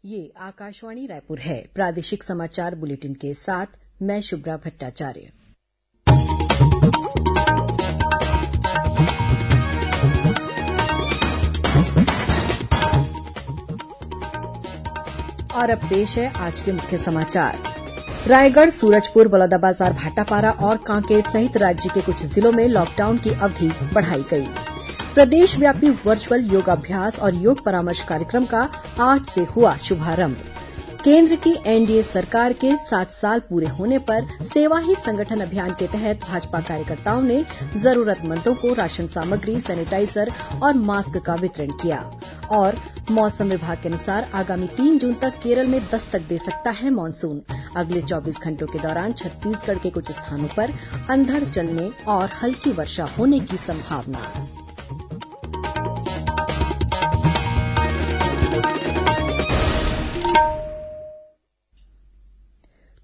ये आकाशवाणी रायपुर है। प्रादेशिक समाचार बुलेटिन के साथ मैं शुभ्रा भट्टाचार्य। और अब पेश है आज के मुख्य समाचार। रायगढ़, सूरजपुर, बलौदाबाजार, भाटापारा और कांकेर सहित राज्य के कुछ जिलों में लॉकडाउन की अवधि बढ़ाई गई। प्रदेशव्यापी वर्चुअल योगाभ्यास और योग परामर्श कार्यक्रम का आज से हुआ शुभारंभ। केंद्र की एनडीए सरकार के 7 साल पूरे होने पर सेवा ही संगठन अभियान के तहत भाजपा कार्यकर्ताओं ने जरूरतमंदों को राशन सामग्री, सैनिटाइजर और मास्क का वितरण किया। और मौसम विभाग के अनुसार आगामी 3 जून तक केरल में दस्तक दे सकता है मानसून। अगले 24 घंटों के दौरान छत्तीसगढ़ के कुछ स्थानों पर अंधड़ चलने और हल्की वर्षा होने की संभावना।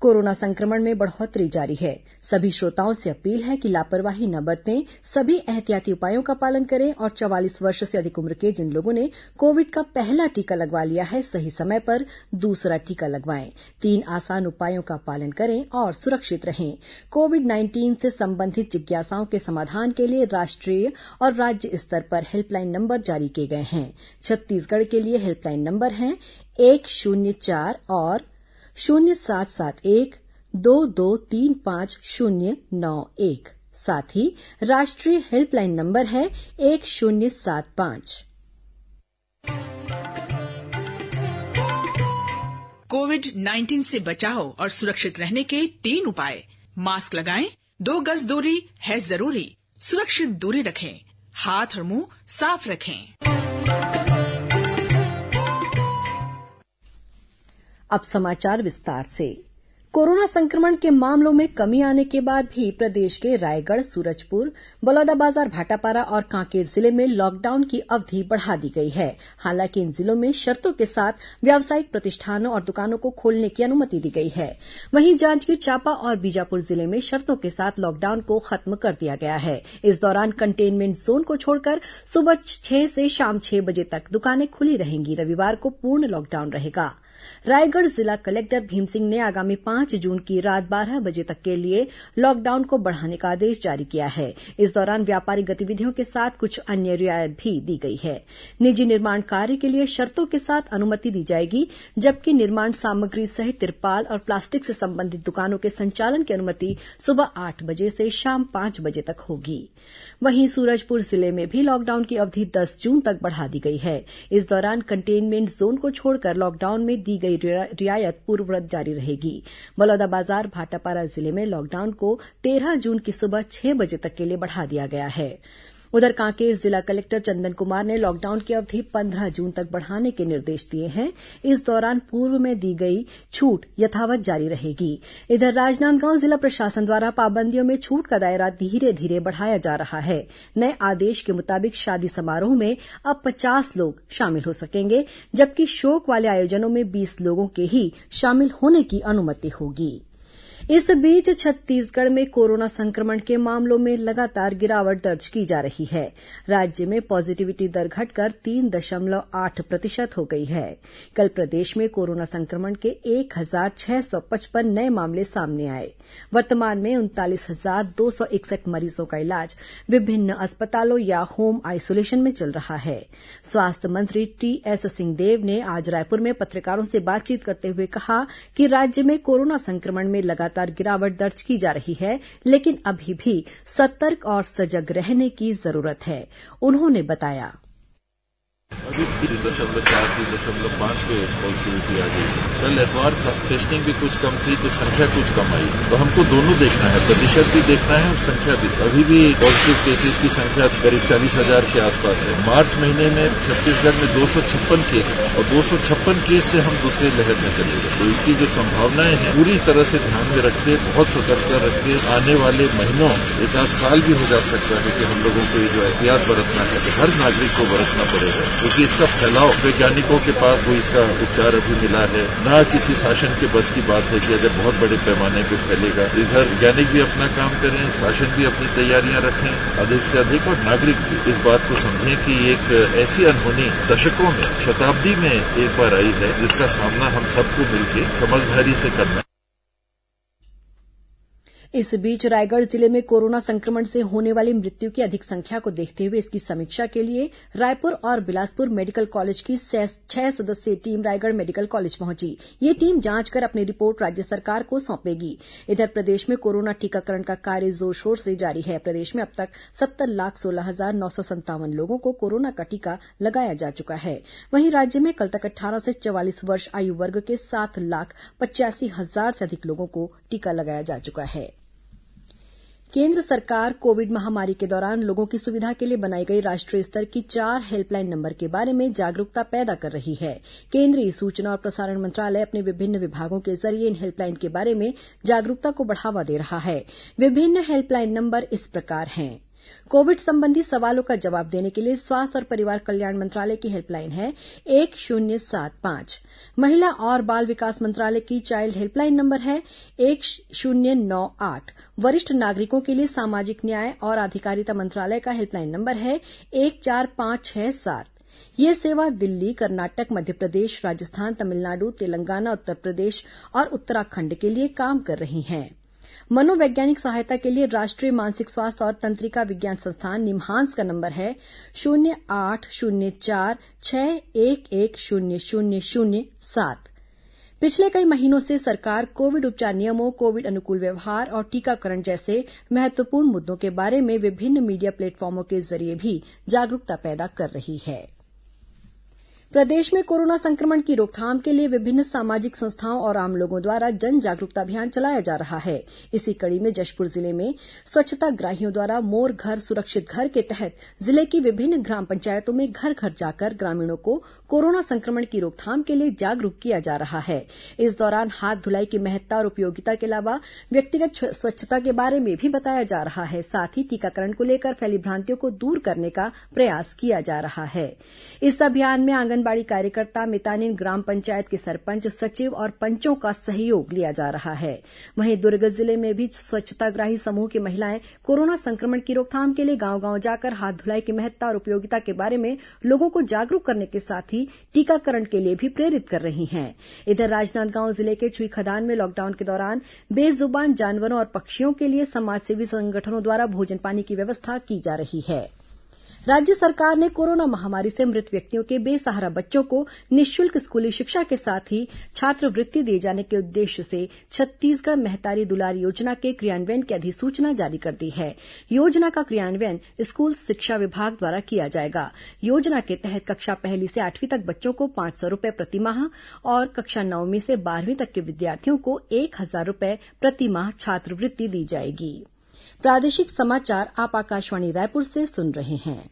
कोरोना संक्रमण में बढ़ोतरी जारी है। सभी श्रोताओं से अपील है कि लापरवाही न बरतें, सभी एहतियाती उपायों का पालन करें और 44 वर्ष से अधिक उम्र के जिन लोगों ने कोविड का पहला टीका लगवा लिया है, सही समय पर दूसरा टीका लगवाएं। 3 आसान उपायों का पालन करें और सुरक्षित रहें। कोविड-19 से संबंधित जिज्ञासाओं के समाधान के लिए राष्ट्रीय और राज्य स्तर पर हेल्पलाइन नंबर जारी किए गए हैं। छत्तीसगढ़ के लिए हेल्पलाइन नंबर हैं 104 और 0781-2235-091। साथ ही राष्ट्रीय हेल्पलाइन नंबर है 1075। कोविड-19 से बचाव और सुरक्षित रहने के 3 उपाय। मास्क लगाएं, 2 गज दूरी है जरूरी, सुरक्षित दूरी रखें, हाथ और मुंह साफ रखें। अब समाचार विस्तार से। कोरोना संक्रमण के मामलों में कमी आने के बाद भी प्रदेश के रायगढ़, सूरजपुर, बलौदाबाजार, भाटापारा और कांकेर जिले में लॉकडाउन की अवधि बढ़ा दी गई है। हालांकि इन जिलों में शर्तों के साथ व्यावसायिक प्रतिष्ठानों और दुकानों को खोलने की अनुमति दी गई है। वहीं जांजगीर चांपा और बीजापुर जिले में शर्तों के साथ लॉकडाउन को खत्म कर दिया गया है। इस दौरान कंटेनमेंट जोन को छोड़कर सुबह 6 से शाम 6 बजे तक दुकानें खुली रहेंगी। रविवार को पूर्ण लॉकडाउन रहेगा। रायगढ़ जिला कलेक्टर भीम सिंह ने आगामी 5 जून की रात 12 बजे तक के लिए लॉकडाउन को बढ़ाने का आदेश जारी किया है। इस दौरान व्यापारिक गतिविधियों के साथ कुछ अन्य रियायत भी दी गई है। निजी निर्माण कार्य के लिए शर्तों के साथ अनुमति दी जाएगी, जबकि निर्माण सामग्री सहित तिरपाल और प्लास्टिक से संबंधित दुकानों के संचालन की अनुमति सुबह 8 बजे से शाम 5 बजे तक होगी। वहीं सूरजपुर जिले में भी लॉकडाउन की अवधि 10 जून तक बढ़ा दी गई है। इस दौरान कंटेनमेंट जोन को छोड़कर लॉकडाउन में दी गई रियायत पूर्ववत जारी रहेगी। बलौदाबाजार, भाटापारा जिले में लॉकडाउन को 13 जून की सुबह 6 बजे तक के लिए बढ़ा दिया गया है। उधर कांकेर जिला कलेक्टर चंदन कुमार ने लॉकडाउन की अवधि 15 जून तक बढ़ाने के निर्देश दिए हैं। इस दौरान पूर्व में दी गई छूट यथावत जारी रहेगी। इधर राजनांदगांव जिला प्रशासन द्वारा पाबंदियों में छूट का दायरा धीरे धीरे बढ़ाया जा रहा है। नए आदेश के मुताबिक शादी समारोह में अब 50 लोग शामिल हो सकेंगे, जबकि शोक वाले आयोजनों में 20 लोगों के ही शामिल होने की अनुमति होगी। इस बीच छत्तीसगढ़ में कोरोना संक्रमण के मामलों में लगातार गिरावट दर्ज की जा रही है। राज्य में पॉजिटिविटी दर घटकर 3.8% हो गई है। कल प्रदेश में कोरोना संक्रमण के 1,655 नए मामले सामने आए। वर्तमान में 39,261 मरीजों का इलाज विभिन्न अस्पतालों या होम आइसोलेशन में चल रहा है। स्वास्थ्य मंत्री टीएस सिंहदेव ने आज रायपुर में पत्रकारों से बातचीत करते हुए कहा कि राज्य में कोरोना संक्रमण में लगातार गिरावट दर्ज की जा रही है, लेकिन अभी भी सतर्क और सजग रहने की जरूरत है। उन्होंने बताया, अभी 3.4 3.5 पे पॉजिटिविटी आ गई। कल एतवार था, टेस्टिंग भी कुछ कम थी तो संख्या कुछ कम आई। तो हमको दोनों देखना है, प्रतिशत भी देखना है और संख्या भी। अभी भी पॉजिटिव केसेस की संख्या करीब 40,000 के आसपास है। मार्च महीने में छत्तीसगढ़ में 256 केस और 256 केस से हम दूसरे लहर में चले गए। तो इसकी जो संभावनाएं हैं पूरी तरह से ध्यान में रखते, बहुत सतर्कता रखते, आने वाले महीनों 1 आध साल भी हो जा सकता है कि हम लोगों को ये जो एहतियात बरतना है, हर नागरिक को बरतना पड़ेगा। क्योंकि इसका फैलाव वैज्ञानिकों के पास वो इसका उपचार अभी मिला है, न किसी शासन के बस की बात है कि अगर बहुत बड़े पैमाने पर फैलेगा। इधर वैज्ञानिक भी अपना काम करें, शासन भी अपनी तैयारियां रखें अधिक से अधिक, और नागरिक भी इस बात को समझें कि एक ऐसी अनहोनी दशकों में, शताब्दी में एक बार आई है, जिसका सामना हम सबको मिलकर समझदारी से करना है। इस बीच रायगढ़ जिले में कोरोना संक्रमण से होने वाली मृत्यु की अधिक संख्या को देखते हुए इसकी समीक्षा के लिए रायपुर और बिलासपुर मेडिकल कॉलेज की 6 सदस्यीय टीम रायगढ़ मेडिकल कॉलेज पहुंची। ये टीम जांच कर अपनी रिपोर्ट राज्य सरकार को सौंपेगी। इधर प्रदेश में कोरोना टीकाकरण का कार्य जोर शोर से जारी है। प्रदेश में अब तक 70,16,957 लोगों को कोरोना का टीका लगाया जा चुका है। वहीं राज्य में कल तक 18 से 44 वर्ष आयु वर्ग के 7,85,000 से अधिक लोगों को टीका लगाया जा चुका है। केंद्र सरकार कोविड महामारी के दौरान लोगों की सुविधा के लिए बनाई गई राष्ट्रीय स्तर की 4 हेल्पलाइन नंबर के बारे में जागरूकता पैदा कर रही है। केंद्रीय सूचना और प्रसारण मंत्रालय अपने विभिन्न विभागों के जरिए इन हेल्पलाइन के बारे में जागरूकता को बढ़ावा दे रहा है। विभिन्न हेल्पलाइन नंबर इस प्रकार हैं। कोविड संबंधी सवालों का जवाब देने के लिए स्वास्थ्य और परिवार कल्याण मंत्रालय की हेल्पलाइन है 1075। महिला और बाल विकास मंत्रालय की चाइल्ड हेल्पलाइन नंबर है 1098। वरिष्ठ नागरिकों के लिए सामाजिक न्याय और अधिकारिता मंत्रालय का हेल्पलाइन नंबर है 14567। ये सेवा दिल्ली, कर्नाटक, मध्य प्रदेश, राजस्थान, तमिलनाडु, तेलंगाना, उत्तर प्रदेश और उत्तराखंड के लिए काम कर रही है। मनोवैज्ञानिक सहायता के लिए राष्ट्रीय मानसिक स्वास्थ्य और तंत्रिका विज्ञान संस्थान निम्हांस का नंबर है 080461100007। पिछले कई महीनों से सरकार कोविड उपचार नियमों, कोविड अनुकूल व्यवहार और टीकाकरण जैसे महत्वपूर्ण मुद्दों के बारे में विभिन्न मीडिया प्लेटफॉर्मों के जरिए भी जागरूकता पैदा कर रही है। प्रदेश में कोरोना संक्रमण की रोकथाम के लिए विभिन्न सामाजिक संस्थाओं और आम लोगों द्वारा जन जागरूकता अभियान चलाया जा रहा है। इसी कड़ी में जशपुर जिले में स्वच्छताग्राहियों द्वारा मोर घर सुरक्षित घर के तहत जिले की विभिन्न ग्राम पंचायतों में घर घर जाकर ग्रामीणों को कोरोना संक्रमण की रोकथाम के लिए जागरूक किया जा रहा है। इस दौरान हाथ धुलाई की महत्ता और उपयोगिता के अलावा व्यक्तिगत स्वच्छता के बारे में भी बताया जा रहा है। साथ ही टीकाकरण को लेकर फैली भ्रांतियों को दूर करने का प्रयास किया जा रहा है। इस अभियान में आंगनबाड़ी कार्यकर्ता, मितानिन, ग्राम पंचायत के सरपंच, सचिव और पंचों का सहयोग लिया जा रहा है। वहीं दुर्ग जिले में भी स्वच्छताग्राही समूह की महिलाएं कोरोना संक्रमण की रोकथाम के लिए गांव-गांव जाकर हाथ धुलाई की महत्ता और उपयोगिता के बारे में लोगों को जागरूक करने के साथ ही टीकाकरण के लिए भी प्रेरित कर रही हैं। इधर राजनांदगांव जिले के छुईखदान में लॉकडाउन के दौरान बेजुबान जानवरों और पक्षियों के लिए समाजसेवी संगठनों द्वारा भोजन पानी की व्यवस्था की जा रही है। राज्य सरकार ने कोरोना महामारी से मृत व्यक्तियों के बेसहारा बच्चों को निःशुल्क स्कूली शिक्षा के साथ ही छात्रवृत्ति दिए जाने के उद्देश्य से छत्तीसगढ़ महतारी दुलार योजना के क्रियान्वयन की अधिसूचना जारी कर दी है। योजना का क्रियान्वयन स्कूल शिक्षा विभाग द्वारा किया जाएगा। योजना के तहत कक्षा 1 से 8वीं तक बच्चों को 500 रुपए प्रतिमाह और कक्षा 9वीं से 12वीं तक के विद्यार्थियों को 1000 रुपए प्रतिमाह छात्रवृत्ति दी जाएगी। प्रादेशिक समाचार आप आकाशवाणी रायपुर से सुन रहे हैं।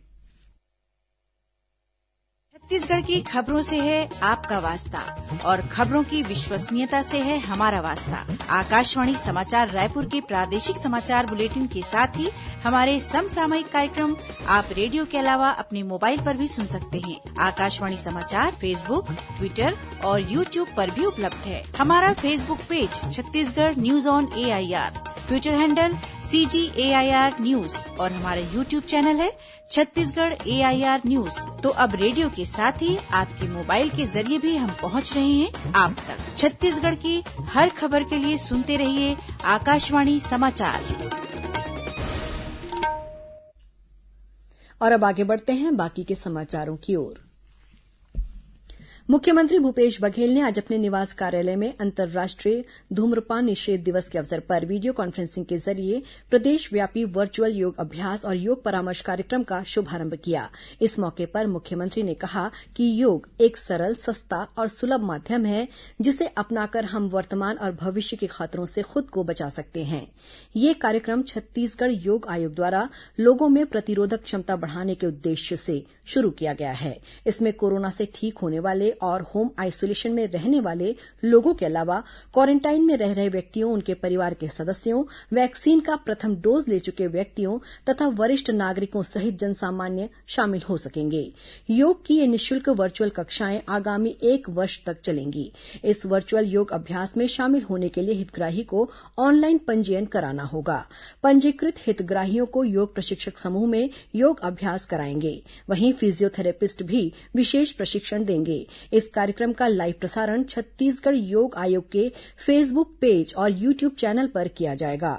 छत्तीसगढ़ की खबरों से है आपका वास्ता और खबरों की विश्वसनीयता से है हमारा वास्ता। आकाशवाणी समाचार रायपुर के प्रादेशिक समाचार बुलेटिन के साथ ही हमारे समसामयिक कार्यक्रम आप रेडियो के अलावा अपने मोबाइल पर भी सुन सकते हैं। आकाशवाणी समाचार फेसबुक, ट्विटर और यूट्यूब पर भी उपलब्ध है। हमारा Facebook page Chhattisgarh news on AIR, Twitter handle CGAIR news और हमारा यूट्यूब चैनल है छत्तीसगढ़ AIR न्यूज। तो अब रेडियो के साथ ही आपके मोबाइल के जरिए भी हम पहुंच रहे हैं आप तक। छत्तीसगढ़ की हर खबर के लिए सुनते रहिए आकाशवाणी समाचार। और अब आगे बढ़ते हैं बाकी के समाचारों की ओर। मुख्यमंत्री भूपेश बघेल ने आज अपने निवास कार्यालय में अंतर्राष्ट्रीय धूम्रपान निषेध दिवस के अवसर पर वीडियो कॉन्फ्रेंसिंग के जरिए प्रदेशव्यापी वर्चुअल योग अभ्यास और योग परामर्श कार्यक्रम का शुभारंभ किया। इस मौके पर मुख्यमंत्री ने कहा कि योग एक सरल, सस्ता और सुलभ माध्यम है जिसे अपनाकर हम वर्तमान और भविष्य के खतरों से खुद को बचा सकते हैं। ये कार्यक्रम छत्तीसगढ़ योग आयोग द्वारा लोगों में प्रतिरोधक क्षमता बढ़ाने के उद्देश्य से शुरू किया गया है। इसमें कोरोना से ठीक होने वाले और होम आइसोलेशन में रहने वाले लोगों के अलावा क्वारेंटाइन में रह रहे व्यक्तियों, उनके परिवार के सदस्यों, वैक्सीन का प्रथम डोज ले चुके व्यक्तियों तथा वरिष्ठ नागरिकों सहित जनसामान्य शामिल हो सकेंगे। योग की ये निःशुल्क वर्चुअल कक्षाएं आगामी 1 वर्ष तक चलेंगी। इस वर्चुअल योग अभ्यास में शामिल होने के लिए हितग्राही को ऑनलाइन पंजीयन कराना होगा। पंजीकृत हितग्राहियों को योग प्रशिक्षक समूह में योग अभ्यास कराएंगे। वहीं फिजियोथेरेपिस्ट भी विशेष प्रशिक्षण देंगे। इस कार्यक्रम का लाइव प्रसारण छत्तीसगढ़ योग आयोग के फेसबुक पेज और यूट्यूब चैनल पर किया जाएगा।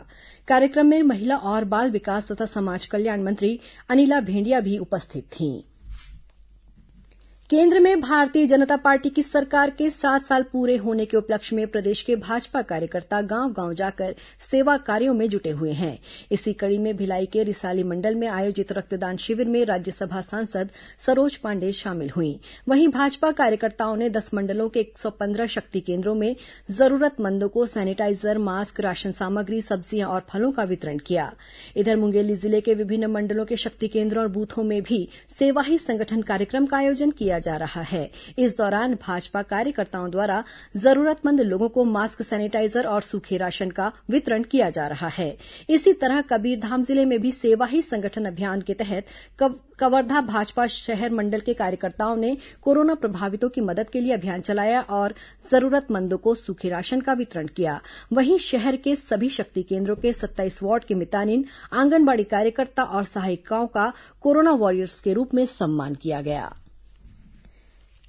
कार्यक्रम में महिला और बाल विकास तथा समाज कल्याण मंत्री अनिला भेंडिया भी उपस्थित थीं। केंद्र में भारतीय जनता पार्टी की सरकार के 7 साल पूरे होने के उपलक्ष्य में प्रदेश के भाजपा कार्यकर्ता गांव-गांव जाकर सेवा कार्यों में जुटे हुए हैं। इसी कड़ी में भिलाई के रिसाली मंडल में आयोजित रक्तदान शिविर में राज्यसभा सांसद सरोज पांडेय शामिल हुईं। वहीं भाजपा कार्यकर्ताओं ने 10 मंडलों के 115 शक्ति केंद्रों में जरूरतमंदों को सैनिटाइजर, मास्क, राशन सामग्री, सब्जियां और फलों का वितरण किया। इधर मुंगेली जिले के विभिन्न मंडलों के शक्ति केंद्रों और बूथों में भी सेवा ही संगठन कार्यक्रम का आयोजन किया जा रहा है। इस दौरान भाजपा कार्यकर्ताओं द्वारा जरूरतमंद लोगों को मास्क, सैनिटाइजर और सूखे राशन का वितरण किया जा रहा है। इसी तरह कबीरधाम जिले में भी सेवा ही संगठन अभियान के तहत कवर्धा भाजपा शहर मंडल के कार्यकर्ताओं ने कोरोना प्रभावितों की मदद के लिए अभियान चलाया और जरूरतमंदों को सूखे राशन का वितरण किया। वहीं शहर के सभी शक्ति केंद्रों के 27 वार्ड के मितानिन, आंगनबाड़ी कार्यकर्ता और सहायिकाओं का कोरोना वॉरियर्स के रूप में सम्मान किया गया।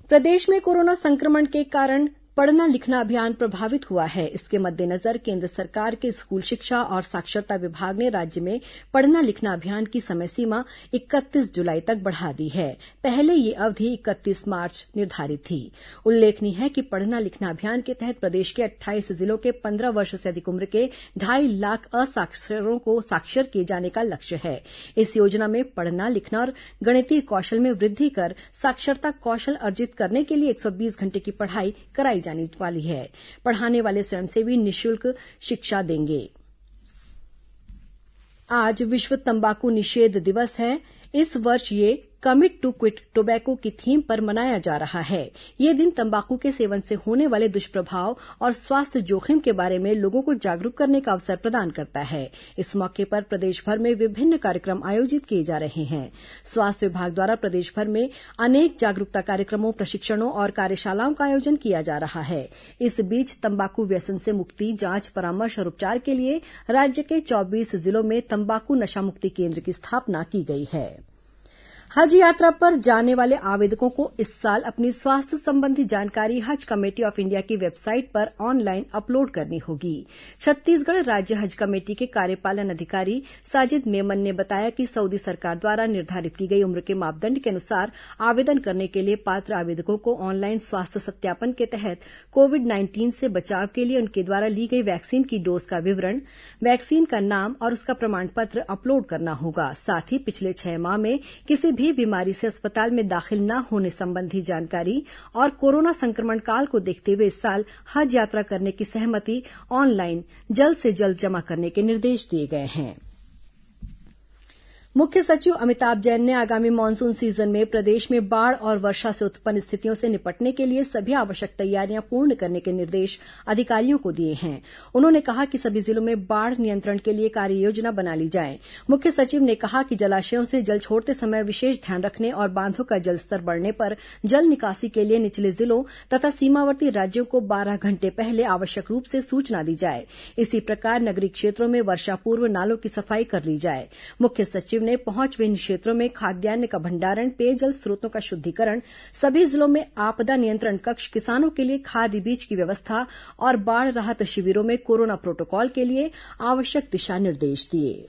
प्रदेश में कोरोना संक्रमण के कारण पढ़ना लिखना अभियान प्रभावित हुआ है। इसके मद्देनजर केंद्र सरकार के स्कूल शिक्षा और साक्षरता विभाग ने राज्य में पढ़ना लिखना अभियान की समय सीमा 31 जुलाई तक बढ़ा दी है। पहले ये अवधि 31 मार्च निर्धारित थी। उल्लेखनीय है कि पढ़ना लिखना अभियान के तहत प्रदेश के 28 जिलों के 15 वर्ष से अधिक उम्र के 2.5 लाख असाक्षरों को साक्षर किए जाने का लक्ष्य है। इस योजना में पढ़ना लिखना और गणितीय कौशल में वृद्धि कर साक्षरता कौशल अर्जित करने के लिए 120 घंटे की पढ़ाई कराई जाने वाली है। पढ़ाने वाले स्वयंसेवी निःशुल्क शिक्षा देंगे। आज विश्व तंबाकू निषेध दिवस है। इस वर्ष ये कमिट टू क्विट टोबैको की थीम पर मनाया जा रहा है। ये दिन तंबाकू के सेवन से होने वाले दुष्प्रभाव और स्वास्थ्य जोखिम के बारे में लोगों को जागरूक करने का अवसर प्रदान करता है। इस मौके पर प्रदेश भर में विभिन्न कार्यक्रम आयोजित किए जा रहे हैं। स्वास्थ्य विभाग द्वारा प्रदेश भर में अनेक जागरूकता कार्यक्रमों, प्रशिक्षणों और कार्यशालाओं का आयोजन किया जा रहा है। इस बीच तंबाकू व्यसन से मुक्ति, जांच, परामर्श और उपचार के लिए राज्य के 24 जिलों में तंबाकू नशा मुक्ति केंद्र की स्थापना की गई है। हज यात्रा पर जाने वाले आवेदकों को इस साल अपनी स्वास्थ्य संबंधी जानकारी हज कमेटी ऑफ इंडिया की वेबसाइट पर ऑनलाइन अपलोड करनी होगी। छत्तीसगढ़ राज्य हज कमेटी के कार्यपालन अधिकारी साजिद मेमन ने बताया कि सऊदी सरकार द्वारा निर्धारित की गई उम्र के मापदंड के अनुसार आवेदन करने के लिए पात्र आवेदकों को ऑनलाइन स्वास्थ्य सत्यापन के तहत कोविड-19 से बचाव के लिए उनके द्वारा ली गई वैक्सीन की डोज का विवरण, वैक्सीन का नाम और उसका प्रमाण पत्र अपलोड करना होगा। साथ ही पिछले 6 माह में किसी भी बीमारी से अस्पताल में दाखिल न होने संबंधी जानकारी और कोरोना संक्रमण काल को देखते हुए इस साल हज यात्रा करने की सहमति ऑनलाइन जल्द से जल्द जमा करने के निर्देश दिए गए हैं। मुख्य सचिव अमिताभ जैन ने आगामी मानसून सीजन में प्रदेश में बाढ़ और वर्षा से उत्पन्न स्थितियों से निपटने के लिए सभी आवश्यक तैयारियां पूर्ण करने के निर्देश अधिकारियों को दिए हैं। उन्होंने कहा कि सभी जिलों में बाढ़ नियंत्रण के लिए कार्ययोजना बना ली जाए। मुख्य सचिव ने कहा कि जलाशयों से जल छोड़ते समय विशेष ध्यान रखने और बांधों का जलस्तर बढ़ने पर जल निकासी के लिए निचले जिलों तथा सीमावर्ती राज्यों को 12 घंटे पहले आवश्यक रूप से सूचना दी जाए। इसी प्रकार नगरीय क्षेत्रों में वर्षा पूर्व नालों की सफाई कर ली जाए। मुख्य सचिव ने पहुंच विहीन क्षेत्रों में खाद्यान्न का भंडारण, पेयजल स्रोतों का शुद्धिकरण, सभी जिलों में आपदा नियंत्रण कक्ष, किसानों के लिए खाद बीज की व्यवस्था और बाढ़ राहत शिविरों में कोरोना प्रोटोकॉल के लिए आवश्यक दिशा निर्देश दिए।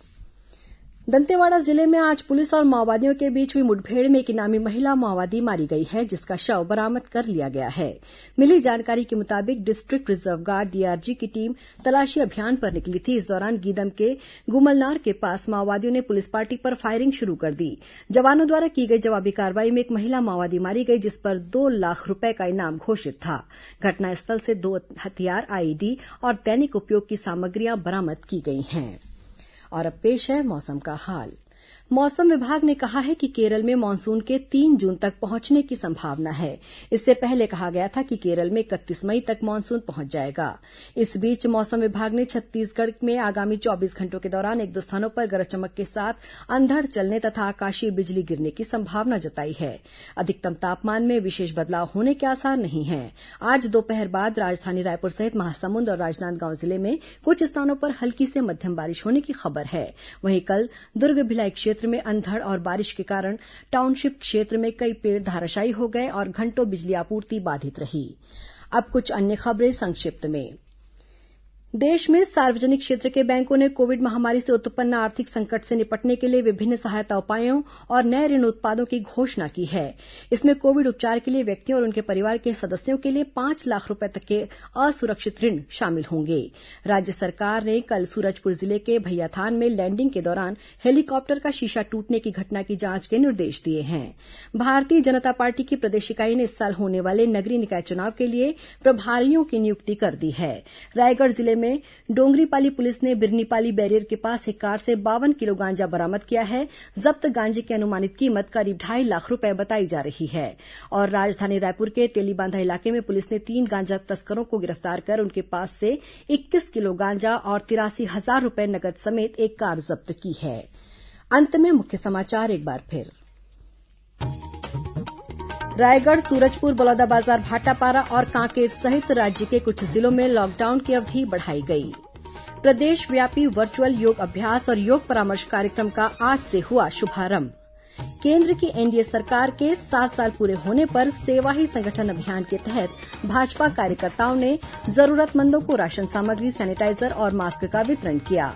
दंतेवाड़ा जिले में आज पुलिस और माओवादियों के बीच हुई मुठभेड़ में एक इनामी महिला माओवादी मारी गई है, जिसका शव बरामद कर लिया गया है। मिली जानकारी के मुताबिक डिस्ट्रिक्ट रिजर्व गार्ड डीआरजी की टीम तलाशी अभियान पर निकली थी। इस दौरान गीदम के गुमलनार के पास माओवादियों ने पुलिस पार्टी पर फायरिंग शुरू कर दी। जवानों द्वारा की गई जवाबी कार्रवाई में एक महिला माओवादी मारी गई, जिस पर 2 लाख रुपए का इनाम घोषित था। घटनास्थल से 2 हथियार, आईईडी और दैनिक उपयोग की सामग्रियां बरामद की गई हैं। और अब पेश है मौसम का हाल। मौसम विभाग ने कहा है कि केरल में मानसून के 3 जून तक पहुंचने की संभावना है। इससे पहले कहा गया था कि केरल में 31 मई तक मानसून पहुंच जाएगा। इस बीच मौसम विभाग ने छत्तीसगढ़ में आगामी 24 घंटों के दौरान 1-2 स्थानों पर गरज चमक के साथ अंधड़ चलने तथा आकाशीय बिजली गिरने की संभावना जताई है। अधिकतम तापमान में विशेष बदलाव होने के आसार नहीं है। आज दोपहर बाद राजधानी रायपुर सहित महासमुंद और राजनांदगांव जिले में कुछ स्थानों पर हल्की से मध्यम बारिश होने की खबर है। वहीं कल दुर्ग भिलाई क्षेत्र में अंधड़ और बारिश के कारण टाउनशिप क्षेत्र में कई पेड़ धराशायी हो गए और घंटों बिजली आपूर्ति बाधित रही। अब कुछ अन्य खबरें संक्षिप्त में। देश में सार्वजनिक क्षेत्र के बैंकों ने कोविड महामारी से उत्पन्न आर्थिक संकट से निपटने के लिए विभिन्न सहायता उपायों और नए ऋण उत्पादों की घोषणा की है। इसमें कोविड उपचार के लिए व्यक्तियों और उनके परिवार के सदस्यों के लिए 5 लाख रुपए तक के असुरक्षित ऋण शामिल होंगे। राज्य सरकार ने कल सूरजपुर जिले के भैयाथान में लैंडिंग के दौरान हेलीकॉप्टर का शीशा टूटने की घटना की जांच के निर्देश दिए हैं। भारतीय जनता पार्टी की प्रदेश इकाई ने इस साल होने वाले नगरीय निकाय चुनाव के लिए प्रभारियों की नियुक्ति कर दी है। रायगढ़ जिले में डोंगरीपाली पुलिस ने बिरनीपाली बैरियर के पास एक कार से 52 किलो गांजा बरामद किया है। जब्त गांजे की अनुमानित कीमत करीब 2.5 लाख रुपए बताई जा रही है। और राजधानी रायपुर के तेलीबांधा इलाके में पुलिस ने 3 गांजा तस्करों को गिरफ्तार कर उनके पास से 21 किलो गांजा और 83,000 रुपए नकद समेत एक कार जब्त की है। अंत में मुख्य समाचार एक बार फिर। रायगढ़, सूरजपुर, बलौदाबाजार, भाटापारा और कांकेर सहित राज्य के कुछ जिलों में लॉकडाउन की अवधि बढ़ाई गई। प्रदेशव्यापी वर्चुअल योग अभ्यास और योग परामर्श कार्यक्रम का आज से हुआ शुभारंभ। केंद्र की एनडीए सरकार के 7 साल पूरे होने पर सेवा ही संगठन अभियान के तहत भाजपा कार्यकर्ताओं ने जरूरतमंदों को राशन सामग्री, सैनिटाइजर और मास्क का वितरण किया।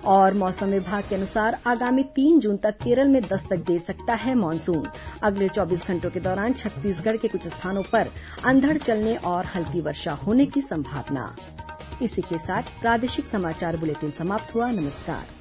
और मौसम विभाग के अनुसार आगामी 3 जून तक केरल में दस्तक दे सकता है मानसून। अगले 24 घंटों के दौरान छत्तीसगढ़ के कुछ स्थानों पर अंधड़ चलने और हल्की वर्षा होने की संभावना। इसी के साथ प्रादेशिक समाचार बुलेटिन समाप्त हुआ। नमस्कार।